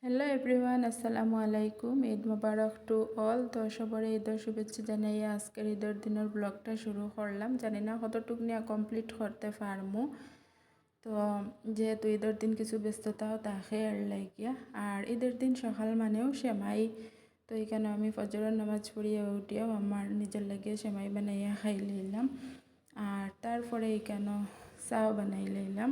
Hello everyone, আসসালামু আলাইকুম। ঈদ মোবারক to all. তো সবার ঈদের শুভেচ্ছা জানাইয়া আজকের ঈদের দিনের ব্লগটা শুরু করলাম। জানি না কতটুকু নিয়ে কমপ্লিট করতে পারমু। তো যেহেতু ঈদের দিন কিছু ব্যস্ততাও থাকে আর লাগিয়া, আর ঈদের দিন সকাল মানেও সেমাই। তো এখানে আমি ফজরের নামাজ পড়িয়া উঠিয়াও আমার নিজের লাগিয়ে সেমাই বানাইয়া খাই লইলাম, আর তারপরে এখানে চাও বানাই লইলাম।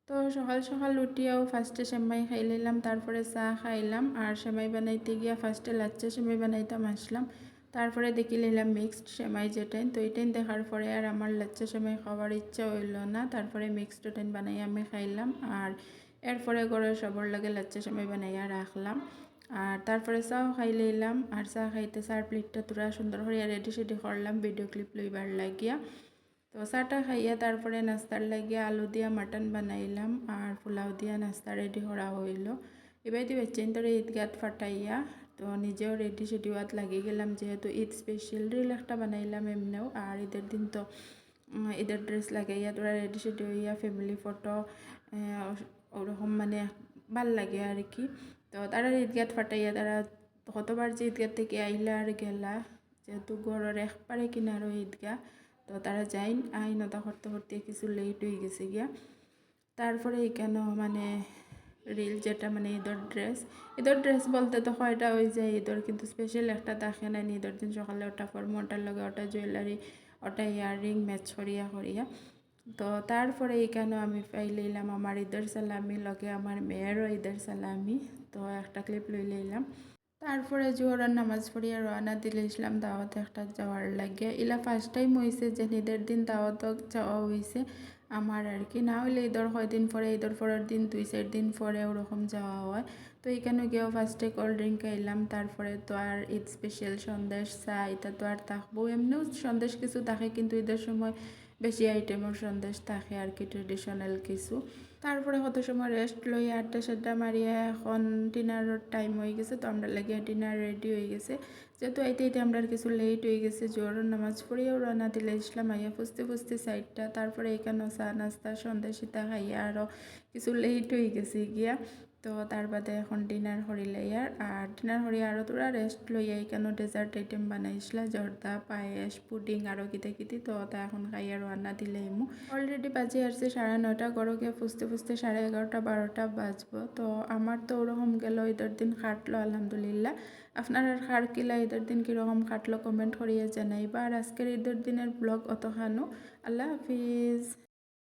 তো সকাল সকাল উঠিয়াও ফার্স্টে সেমাই খাই লইলাম, তারপরে চা খাইলাম। আর সেমাই বানাইতে গিয়া ফার্স্টে লাচ্চা সেমাই বানাইতাম আসলাম, তারপরে দেখি লইলাম মিক্সড সেমাই যেটাই। তো এটাই দেখার পরে আর আমার লাচ্চা সেমাই খাওয়ার ইচ্ছা হইল না, তারপরে মিক্সড ওটাই বানাই আমি খাইলাম। আর এরপরে ঘরের সবার লাগে লাচ্চা সেমাই বানাইয়া রাখলাম। আর তারপরে চাও খাই লইলাম। আর চা খাইতে চার প্লেটটা তোরা সুন্দর করে রেডি সেডি করলাম ভিডিও ক্লিপ লইবার লাগিয়া। তো চাটা খাইয়া তারপরে নাস্তার লাগিয়া আলু দিয়া মাটন বানাইলাম, আর পোলাও দিয়া নাস্তা রেডি করা হইল। এবার বেচেন ধরে ঈদগাত ফাটাইয়া তো নিজেও রেডি সেডিওয়াত লাগিয়ে গেলাম, যেহেতু ঈদ স্পেশাল রিল একটা বানাইলাম এমনিও। আর ঈদের দিন তো ঈদের ড্রেস লাগাইয়া তোরা রেডি সেডি হইয়া ফ্যামিলি ফটো ওরকম মানে ভাল লাগে আর কি। তো তারা ঈদগাত ফাটাইয়া তারা কতবার যে ঈদগাত থেকে আইলা আর গেলা, যেহেতু ঘরের একবারে কিনারও ঈদগা। তো তারা যাইন আইনতা করতে করতে কিছু লেট হয়ে গেছে গিয়া। তারপরে এখানে মানে রিল যেটা মানে ঈদের ড্রেস বলতে তো কয়টা হয়ে যায় ঈদের, কিন্তু স্পেশাল একটা থাকে না। ঈদের দিন সকালে ওটা পরমো, ওটার লগে ওটা জুয়েলারি, ওটা ইয়াররিং ম্যাচ করিয়া করিয়া। তো তারপরে এখানে আমি পাই লইলাম আমার ঈদের সালামি, লগে আমার মেয়েরও ঈদের সালামি। তো একটা ক্লিপ লই লইলাম। তারপরে জোহরের নামাজ পড়িয়া রওনা দিলে ইসলাম দাওয়াতে একটা যাওয়ার লাগে। ইলা ফার্স্ট টাইম হয়েছে যে ঈদের দিন দাওয়াত যাওয়া হয়েছে আমার আর কি। না হইলে ঈদের কয়দিন পরে, ঈদের পরের দিন 2-4 দিন পরে ওরকম যাওয়া হয়। তো এইখানে গিয়েও ফার্স্টে কোল্ড ড্রিঙ্ক খাইলাম, তারপরে তো আর ঈদ স্পেশাল সন্দেশ চা এটা তো আর থাকবো। এমনিও সন্দেশ কিছু থাকে, কিন্তু ঈদের সময় বেশি আইটেমের সন্দেশ থাকে আর কি, ট্রেডিশনাল কিছু। তারপরে কত সময় রেস্ট লই আড্ডা সাড্ডা মারিয়া এখন ডিনারের টাইম হয়ে গেছে। তো আমরা লাগিয়ে ডিনার রেডি হয়ে গেছে, যেহেতু আইতে আমরা কিছু লেট হয়ে গেছে। জোহরের নামাজ পড়িয়াও রান্না দিলে ইসলাম আইয়া ফুসতে ফুসতে সাইডটা, তারপরে এখানেও চা নাস্তা সন্দেশিতা খাইয়া আরও কিছু লেট হয়ে গেছে গিয়া। তো তার বাদে এখন ডিনার করিলে আর ডিনার করি আরও তোরা রেস্ট লইয়া এখানেও ডেজার্ট আইটেম বানাইছিলা, জর্দা পায়েস পুডিং আরও কিতে কিতি। তো তা এখন খাইয়া রান্না দিলে এমু অলরেডি বাজে আসছে 9:30, গড়ো গিয়ে ফুসতে ফুসতে 11:30-12টা বাজবো। তো আমার তো ওরকম গেল ঈদের দিন কাটলো আলহামদুলিল্লাহ। আপনার আর কার কিলা ঈদের দিন কীরকম কাটলো কমেন্ট করিয়া জানাইবা। আর আজকের ঈদের দিনের ব্লগ অতখানো। আল্লাহ হাফিজ।